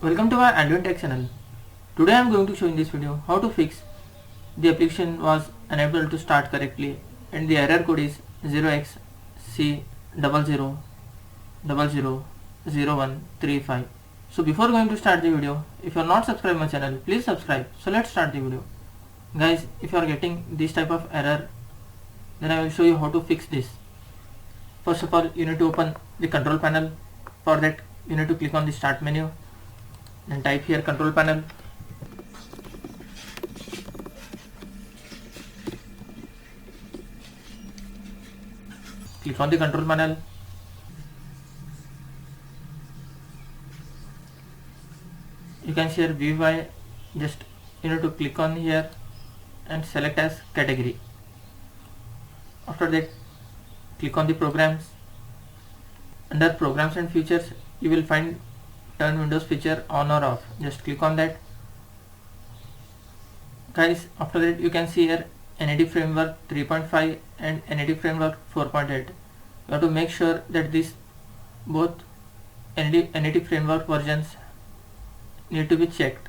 Welcome to my AndWin Tech channel. Today I am going to show in this video how to fix the application was unable to start correctly and the error code is 0xc0000135. So before going to start the video, if you are not subscribed my channel, please subscribe. So let's start the video. Guys, if you are getting this type of error, then I will show you how to fix this. First of all, you need to open the control panel. For that, you need to click on the start menu and type here control panel. Click on the control panel. You can share VUI. Just you need to click on here and select as category. After that, click on the programs. Under programs and features, you will find turn Windows feature on or off. Just click on that. Guys, after that you can see here NAD framework 3.5 and NAD framework 4.8. You have to make sure that this both NAD framework versions need to be checked.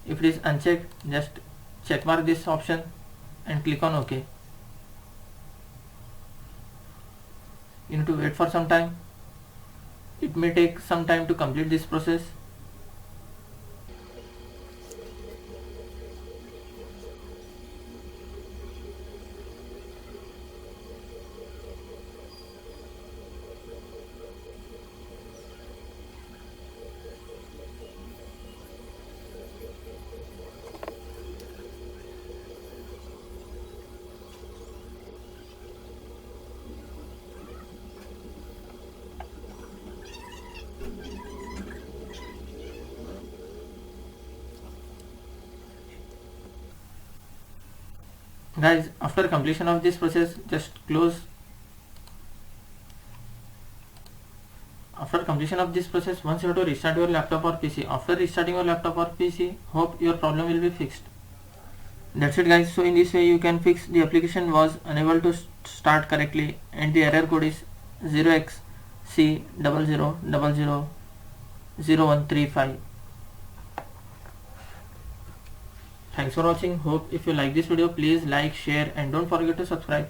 If it is unchecked, just check mark this option and click on OK. You need to wait for some time. It may take some time to complete this process. Guys, after completion of this process, just close. After completion of this process, once you have to restart your laptop or PC. After restarting your laptop or PC, hope your problem will be fixed. That's it guys. So in this way you can fix the application was unable to start correctly and the error code is 0xc0000135. Thanks for watching. Hope if you like this video, please like, share and don't forget to subscribe.